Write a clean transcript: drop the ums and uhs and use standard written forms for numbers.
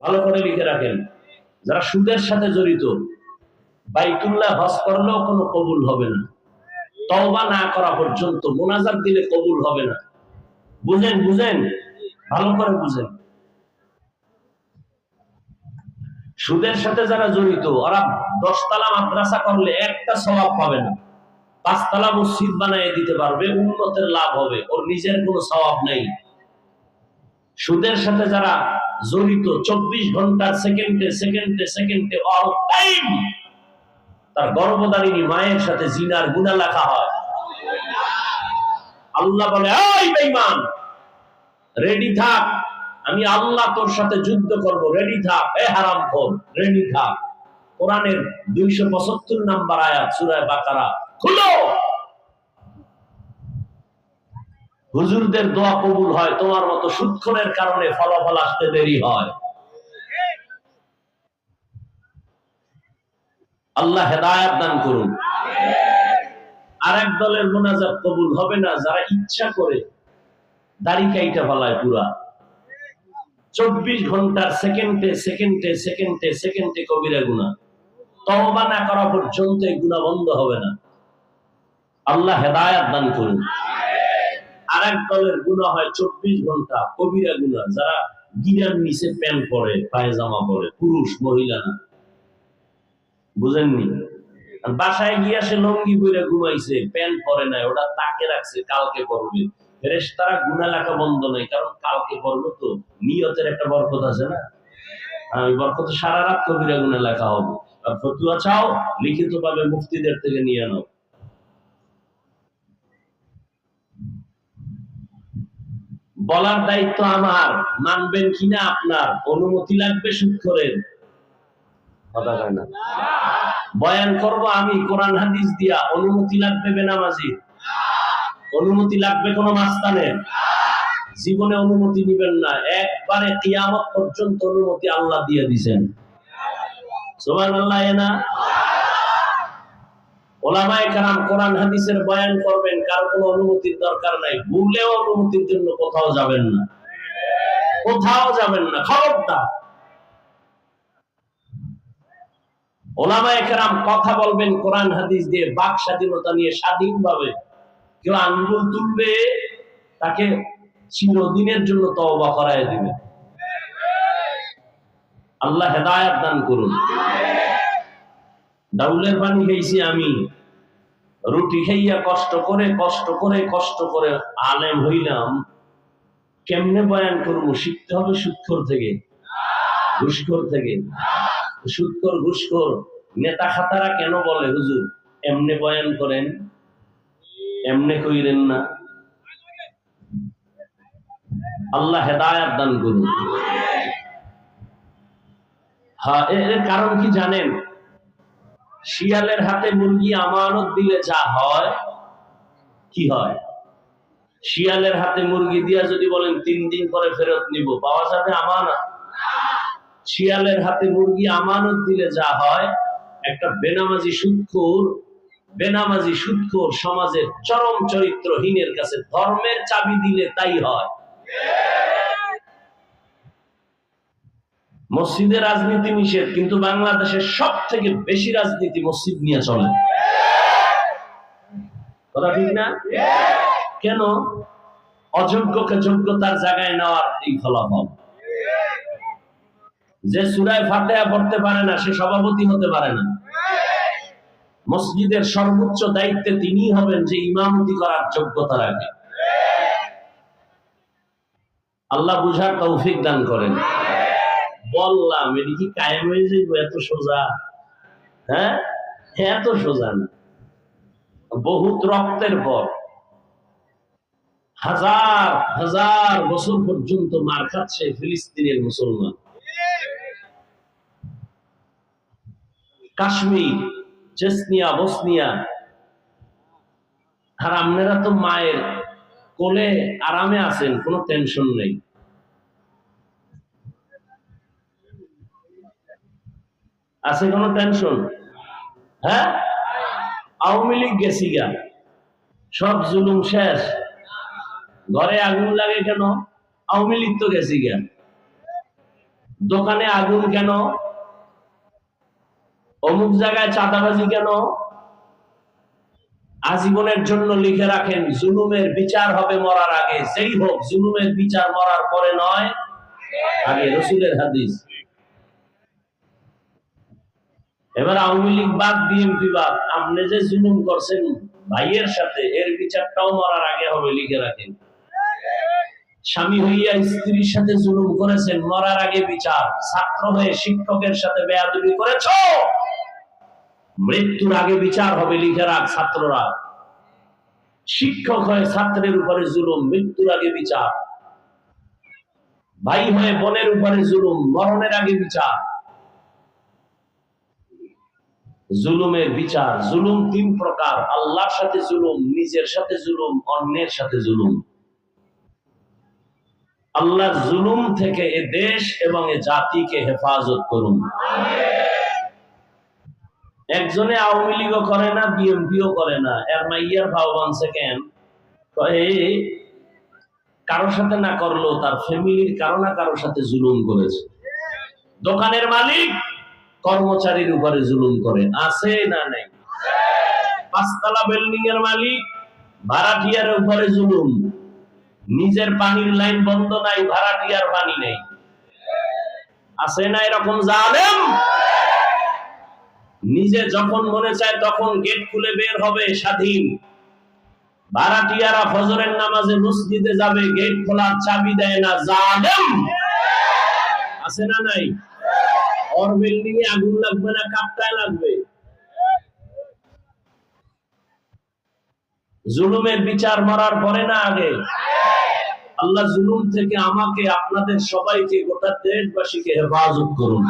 ভালো করে লিখে রাখেন, যারা সুদের সাথে জড়িত বাইতুল্লাহ হজ করলেও কোনো কবুল হবে না, তওবা না করা পর্যন্ত, মুনাজাত দিলে কবুল হবে না। বুঝেন বুঝেন, ভালো করে বুঝেন। সুদের সাথে যারা জড়িত ওরা 10 তলা মাদ্রাসা করলে একটা সওয়াব পাবে না, 5 তলা মসজিদ বানিয়ে দিতে পারবে, উম্মতের লাভ হবে, ওর নিজের কোনো সওয়াব নেই। সুদের সাথে যারা জড়িত 24 ঘন্টার সেকেন্ডে সেকেন্ডে সেকেন্ডে অল টাইম তার গর্ভধারিণী মায়ের সাথে জিনার গুনাহ লেখা হয়। আল্লাহ বলে, এই বেঈমান, রেডি থাক, আমি আল্লাহ তোর সাথে যুদ্ধ করব, রেডি থাক। এ হারামখোর, রেডি থাক। কোরআনের 275 নম্বর আয়াত সূরা বাকারা খুলো। হুজুরদের দোয়া কবুল হয়, তোমার মতো সুদখোরের কারণে ফলাফল আসতে দেরি হয়। আল্লাহ হেদায়েত দান করুন। আরেক দলের মুনাজাত কবুল হবে না যারা ইচ্ছা করে দাড়ি কাইটা ফেলায় পুরা 24 ঘন্টার সেকেন্ডে সেকেন্ডে সেকেন্ডে সেকেন্ডে কবিরা গুনাহ, তওবা না করা পর্যন্ত এই গুনাহ বন্ধ হবে না। আল্লাহ হেদায়েত দান করুন। আরেক দলের গুনাহ হয় 24 ঘন্টা কবিরা গুনাহ, যারা গিরার নিচে প্যান্ট পরে, পায়জামা পরে, পুরুষ মহিলা না। বুঝেননি? বাসায় গিয়ে সে লঙ্গি পরে ঘুমাইছে, প্যান্ট পরে নাই, ওটা তাকে রাখছে, কালকে পরবে। ফেরেশতারা গুনাহ লেখা বন্ধ নাই, কারণ কালকে পরবে তো, নিয়তের একটা বরকত আছে না, ওই বরকত সারা রাত কবিরা গুনাহ লেখা হবে। আর ফতুয়া চাও, লিখিত ভাবে মুফতিদের থেকে নিয়ে নাও। বলার দায়িত্ব আমার, মানবেন কিনা আপনার, অনুমতি লাগবে সুদখোরের, কথা কয় না। বয়ান করব আমি কোরআন হাদিস দিয়া, অনুমতি লাগবে বেনামাজি, অনুমতি লাগবে কোন মাস্তানের, জীবনে অনুমতি দিবেন না, একবারে কিয়ামত পর্যন্ত অনুমতি আল্লাহ দিয়ে দিবেন। সুবহানাল্লাহ। না ওলামায়ে কেরাম কোরআন হাদিসের বয়ান করবেন, কার কোনো অনুমতির দরকার নাই, ভুলেও অনুমতির জন্য কোথাও যাবেন না, কোথাও যাবেন না, খবরদার। ওলামায়ে কেরাম কথা বলবেন কোরআন হাদিস দিয়ে, বাক স্বাধীনতা নিয়ে স্বাধীনভাবে। কেউ আঙ্গুল তুলবে, তাকে চিরদিনের জন্য তওবা করায় দিবে। আল্লাহ হেদায়েত দান করুন। ডাউলের পানি খেয়েছি আমি, রুটি খাইয়া কষ্ট করে কষ্ট করে কষ্ট করে আলেম হইলাম। কেমনে বয়ান করবো? শিখতে হবে সুদখোর থেকে, ঘুষখোর থেকে। সুদখোর ঘুষখোর নেতা খাতারা কেন বলে, হুজুর এমনে বয়ান করেন, এমনে কইরেন না। আল্লাহ হেদায়েত দান করুন। হ্যাঁ, এর কারণ কি জানেন? শিয়ালের হাতে মুরগি আমানত দিলে যা হয়, কি হয়? শিয়ালের হাতে মুরগি দিয়া যদি বলেন 3 দিন পরে ফেরত নিব, পাওয়া যাবে আমানত? শিয়ালের হাতে মুরগি আমানত দিলে যা হয়, একটা বেনামাজি সুদখোর সমাজের চরম চরিত্রহীনের কাছে ধর্মের চাবি দিলে তাই হয়। মসজিদে রাজনীতি নিষেধ, কিন্তু বাংলাদেশের সব থেকে বেশি রাজনীতি মসজিদ নিয়ে চলে, কথা ঠিক না? কেন? অযোগ্যকে যোগ্যতার জায়গায় নেওয়ার এই ফলাফল। যে সূরা ফাতিহা পড়তে পারে না, সে সভাপতি হতে পারে না। মসজিদের সর্বোচ্চ দায়িত্বে তিনিই হবেন যে ইমামতি করার যোগ্যতা রাখে। আল্লাহ বুঝার তৌফিক দান করেন। বললাম, এটি কি কায়েম হয়ে যাইব? এত সোজা? হ্যাঁ, এত সোজা না। বহুত রক্তের পর, হাজার হাজার বছর পর্যন্ত মার খাচ্ছে ফিলিস্তিনের মুসলমান। কাশ্মীর, চেচনিয়া, বসনিয়া, আর আপনারা তো মায়ের কোলে আরামে আছেন, কোনো টেনশন নেই। আছে কোনো টেনশন? হ্যাঁ, আওয়ামী লীগ গেছি গা, সব জুলুম শেষ, ঘরে আগুন লাগে কেন? আওয়ামী লীগ তো গেছি গা। দোকানে আগুন কেন, অমুক জায়গায় চাঁদাবাজি কেন, আজীবনের জন্য লিখে রাখেন জুলুমের বিচার হবে মরার আগে। যেই হোক, জুলুমের বিচার মরার পরে নয় আগে, রাসূলের হাদিস। এবার আওয়ামী লীগ বাদ, বিএনপি বাদ, আপনি যে জুলুম করছেন ভাইয়ের সাথে, এর বিচারটাও মরার আগে হবে, লিখে রাখেন। স্বামী হইয়া স্ত্রীর সাথে জুলুম করেছেন, মরার আগে বিচার। ছাত্র হয়ে শিক্ষকের সাথে বেয়াদবি করেছ, মৃত্যুর আগে বিচার হবে, লিখে রাখ ছাত্ররা। শিক্ষক হয়ে ছাত্রের উপরে জুলুম, মৃত্যুর আগে বিচার। ভাই হয়ে বোনের উপরে জুলুম, মরণের আগে বিচার। জুলুমের বিচার। জুলুম তিন প্রকার: আল্লাহর সাথে জুলুম, নিজের সাথে জুলুম, অন্যের সাথে জুলুম। আল্লাহর জুলুম থেকে এ দেশ এবং এ জাতিকে হেফাজত করুন। একজনে আওয়ামী লীগও করে না, বিএনপিও করে না, এর মাইয়ার ভাও বানছে কেন? কারোর সাথে না করলেও তার ফ্যামিলির কারো না কারোর সাথে জুলুম করেছে। দোকানের মালিক কর্মচারীর উপরে জুলুম করে, আছে না নাই? পাঁচতলা বিল্ডিং এর মালিক ভাড়াটিয়ার উপরে জুলুম। নিজের পানির লাইন বন্ধ নাই, ভাড়াটিয়ার পানি নেই, আছে না এরকম জালেম? নিজে যখন মনে চায় তখন গেট খুলে বের হবে, স্বাধীন। ভাড়াটিয়ারা ফজরের নামাজে মসজিদে যাবে, গেট খোলার চাবি দেয় না, জালেম। আছে না নাই? ওর বিল্ডিং এ আগুন লাগবে না, কাপ্তায় লাগবে। জুলুমের বিচার মরার পরে না আগে? আল্লাহ জুলুম থেকে আমাকে, আপনাদের সবাইকে, গোটা দেশবাসীকে হেফাজত করুন।